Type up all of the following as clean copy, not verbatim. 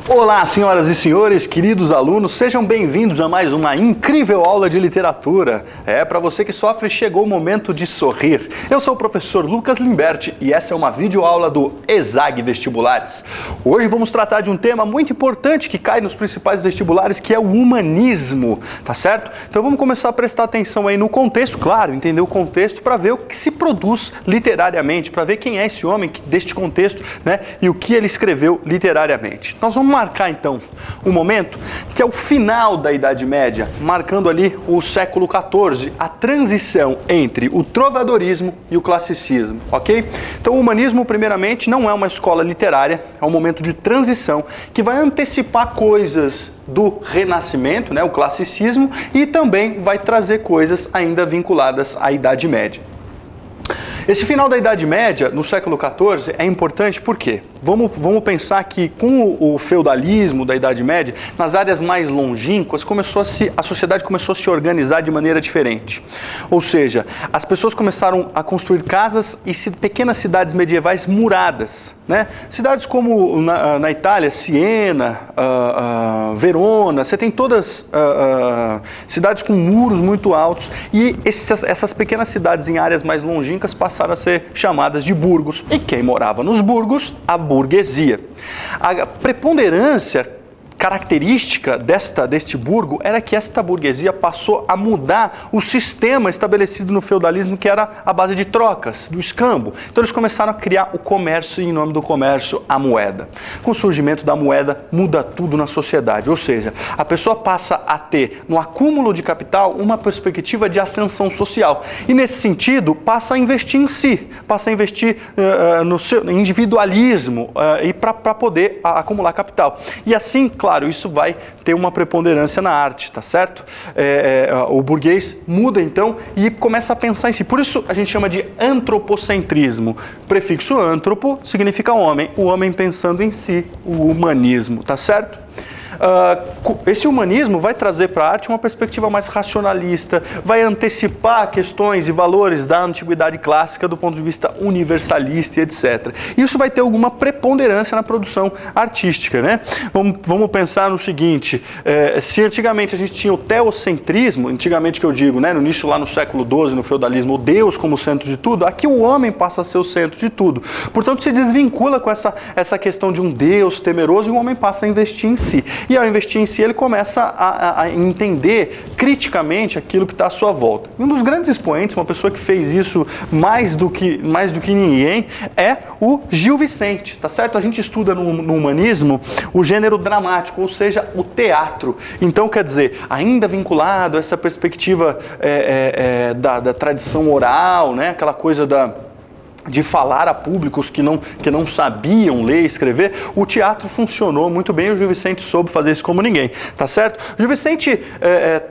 Olá, senhoras e senhores, queridos alunos, sejam bem-vindos a mais uma incrível aula de literatura. Para você que sofre, chegou o momento de sorrir. Eu sou o professor Lucas Limberti e essa é uma videoaula do ESAG Vestibulares. Hoje vamos tratar de um tema muito importante que cai nos principais vestibulares, que é o humanismo, tá certo? Então vamos começar a prestar atenção aí no contexto, claro, entender o contexto para ver o que se produz literariamente, para ver quem é esse homem deste contexto, né, e o que ele escreveu literariamente. Nós vamos marcar então um momento que é o final da Idade Média, marcando ali o século XIV, a transição entre o trovadorismo e o classicismo, ok? Então o humanismo, primeiramente, não é uma escola literária, é um momento de transição que vai antecipar coisas do Renascimento, né, o classicismo, e também vai trazer coisas ainda vinculadas à Idade Média. Esse final da Idade Média, no século XIV, é importante por quê? Vamos pensar que com o feudalismo da Idade Média, nas áreas mais longínquas, a sociedade começou a se organizar de maneira diferente. Ou seja, as pessoas começaram a construir casas e pequenas cidades medievais muradas, né? Cidades como na Itália, Siena, Verona, você tem todas cidades com muros muito altos e essas pequenas cidades em áreas mais longínquas passaram a ser chamadas de burgos. E quem morava nos burgos? A burguesia. A preponderância característica deste burgo era que esta burguesia passou a mudar o sistema estabelecido no feudalismo, que era a base de trocas, do escambo. Então eles começaram a criar o comércio e, em nome do comércio, a moeda. Com o surgimento da moeda, muda tudo na sociedade, ou seja, a pessoa passa a ter, no acúmulo de capital, uma perspectiva de ascensão social. E, nesse sentido, passa a investir em si, passa a investir no seu individualismo e para poder acumular capital. E assim, claro, isso vai ter uma preponderância na arte, tá certo? O burguês muda então e começa a pensar em si. Por isso a gente chama de antropocentrismo. Prefixo antropo significa homem, o homem pensando em si, o humanismo, tá certo? Esse humanismo vai trazer para a arte uma perspectiva mais racionalista, vai antecipar questões e valores da antiguidade clássica do ponto de vista universalista e etc. Isso vai ter alguma preponderância na produção artística, né? Vamos pensar no seguinte, se antigamente a gente tinha o teocentrismo, antigamente que eu digo, né, no início lá no século XII, no feudalismo, o Deus como centro de tudo, aqui o homem passa a ser o centro de tudo. Portanto, se desvincula com essa questão de um Deus temeroso e o homem passa a investir em si. E ao investir em si, ele começa a entender criticamente aquilo que está à sua volta. Um dos grandes expoentes, uma pessoa que fez isso mais do que ninguém, é o Gil Vicente, tá certo? A gente estuda no humanismo o gênero dramático, ou seja, o teatro. Então, quer dizer, ainda vinculado a essa perspectiva da tradição oral, né? Aquela coisa de falar a públicos que não sabiam ler e escrever, o teatro funcionou muito bem e o Gil Vicente soube fazer isso como ninguém, tá certo? O Gil Vicente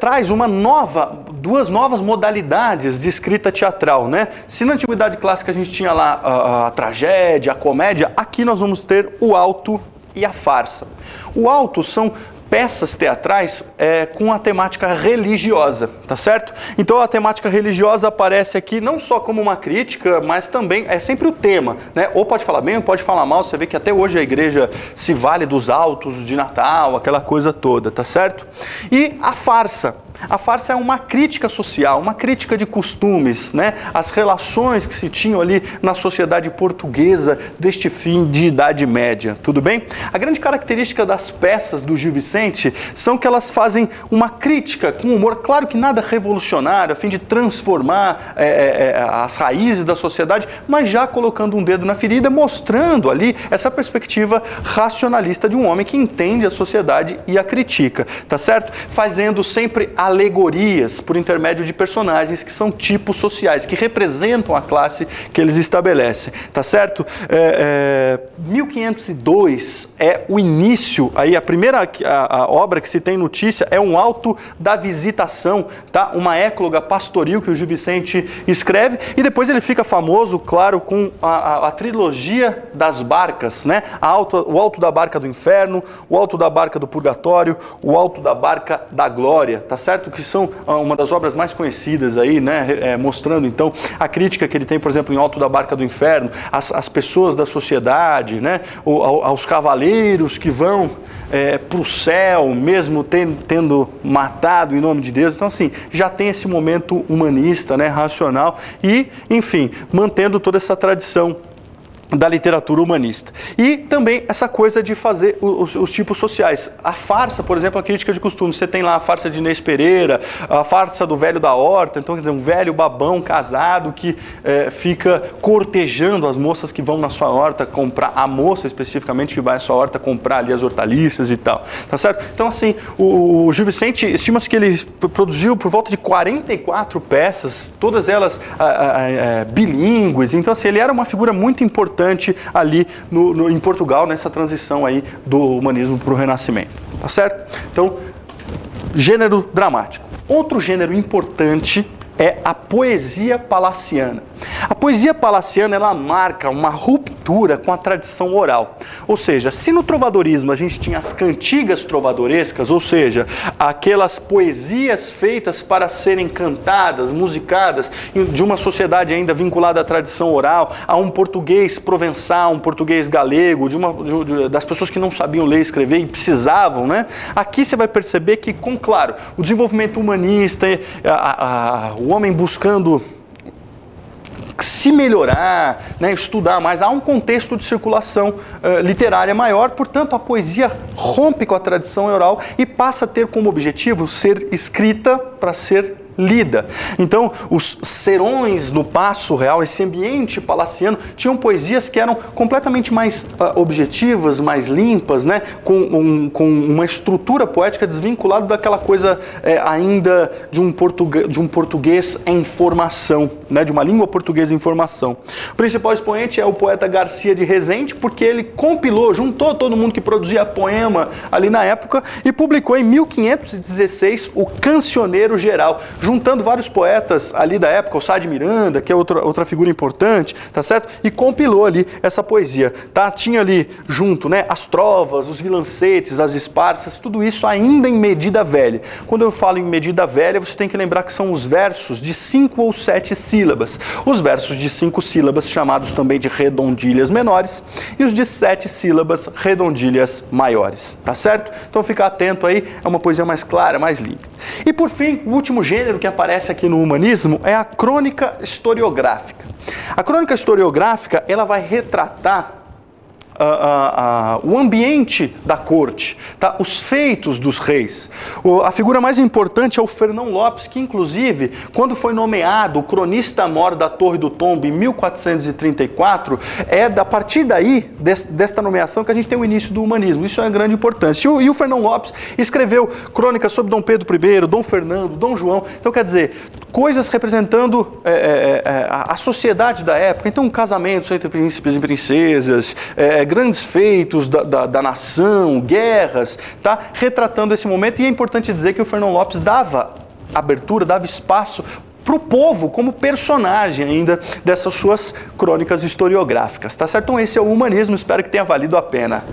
traz duas novas modalidades de escrita teatral, né? Se na Antiguidade Clássica a gente tinha lá a tragédia, a comédia, aqui nós vamos ter o auto e a farsa. O auto são peças teatrais com a temática religiosa, tá certo? Então a temática religiosa aparece aqui não só como uma crítica, mas também é sempre o tema, né? Ou pode falar bem ou pode falar mal, você vê que até hoje a igreja se vale dos autos de Natal, aquela coisa toda, tá certo? E a farsa. A farsa é uma crítica social, uma crítica de costumes, né? As relações que se tinham ali na sociedade portuguesa deste fim de Idade Média, tudo bem? A grande característica das peças do Gil Vicente são que elas fazem uma crítica com humor, claro que nada revolucionário, a fim de transformar as raízes da sociedade, mas já colocando um dedo na ferida, mostrando ali essa perspectiva racionalista de um homem que entende a sociedade e a critica, tá certo? Fazendo sempre alegorias por intermédio de personagens que são tipos sociais, que representam a classe que eles estabelecem, tá certo? 1502 é o início, aí a primeira obra que se tem notícia é um auto da visitação, tá? Uma écloga pastoril que o Gil Vicente escreve, e depois ele fica famoso, claro, com a trilogia das barcas, né? O alto da barca do inferno, o alto da barca do purgatório, o alto da barca da glória, tá certo? certo? Que são uma das obras mais conhecidas aí, né? Mostrando então a crítica que ele tem, por exemplo, em Alto da Barca do Inferno, as pessoas da sociedade, né? Aos cavaleiros que vão para o céu, mesmo tendo matado em nome de Deus. Então, assim, já tem esse momento humanista, né? Racional e, enfim, mantendo toda essa tradição da literatura humanista. E também essa coisa de fazer os tipos sociais. A farsa, por exemplo, a crítica de costume. Você tem lá a farsa de Inês Pereira, a farsa do velho da horta, então, quer dizer, um velho babão casado que fica cortejando as moças que vão na sua horta comprar, a moça especificamente que vai à sua horta comprar ali as hortaliças e tal, tá certo? Então, assim, o Gil Vicente, estima-se que ele produziu por volta de 44 peças, todas elas bilíngues, então, assim, ele era uma figura muito importante ali em Portugal, nessa transição aí do humanismo para o Renascimento, tá certo? Então, gênero dramático. Outro gênero importante é a poesia palaciana. A poesia palaciana, ela marca uma ruptura com a tradição oral. Ou seja, se no trovadorismo a gente tinha as cantigas trovadorescas, ou seja, aquelas poesias feitas para serem cantadas, musicadas, de uma sociedade ainda vinculada à tradição oral, a um português provençal, um português galego, das pessoas que não sabiam ler e escrever e precisavam, né? Aqui você vai perceber que, claro, o desenvolvimento humanista, o homem buscando se melhorar, né, estudar mais, há um contexto de circulação literária maior, portanto a poesia rompe com a tradição oral e passa a ter como objetivo ser escrita para ser lida. Então, os serões no Paço Real, esse ambiente palaciano, tinham poesias que eram completamente mais objetivas, mais limpas, né? Com uma estrutura poética desvinculada daquela coisa ainda de um português em formação, né? De uma língua portuguesa em formação. O principal expoente é o poeta Garcia de Rezende, porque ele compilou, juntou todo mundo que produzia poema ali na época e publicou em 1516 o Cancioneiro Geral, juntando vários poetas ali da época, o Sá de Miranda, que é outra figura importante, tá certo? E compilou ali essa poesia, tá? Tinha ali junto, né, as trovas, os vilancetes, as esparsas, tudo isso ainda em medida velha. Quando eu falo em medida velha, você tem que lembrar que são os versos de 5 ou 7 sílabas. Os versos de 5 sílabas, chamados também de redondilhas menores, e os de 7 sílabas, redondilhas maiores, tá certo? Então fica atento aí, é uma poesia mais clara, mais limpa. E por fim, o último gênero que aparece aqui no humanismo é a crônica historiográfica. A crônica historiográfica, ela vai retratar o ambiente da corte, tá? Os feitos dos reis. A figura mais importante é o Fernão Lopes, que inclusive, quando foi nomeado o cronista-mor da Torre do Tombo em 1434, a partir daí, desta nomeação, que a gente tem o início do humanismo. Isso é de grande importância. E o Fernão Lopes escreveu crônicas sobre Dom Pedro I, Dom Fernando, Dom João. Então, quer dizer, coisas representando a sociedade da época. Então, casamentos entre príncipes e princesas, grandes feitos da nação, guerras, tá? Retratando esse momento. E é importante dizer que o Fernão Lopes dava abertura, dava espaço para o povo como personagem ainda dessas suas crônicas historiográficas, tá certo? Então esse é o humanismo, espero que tenha valido a pena.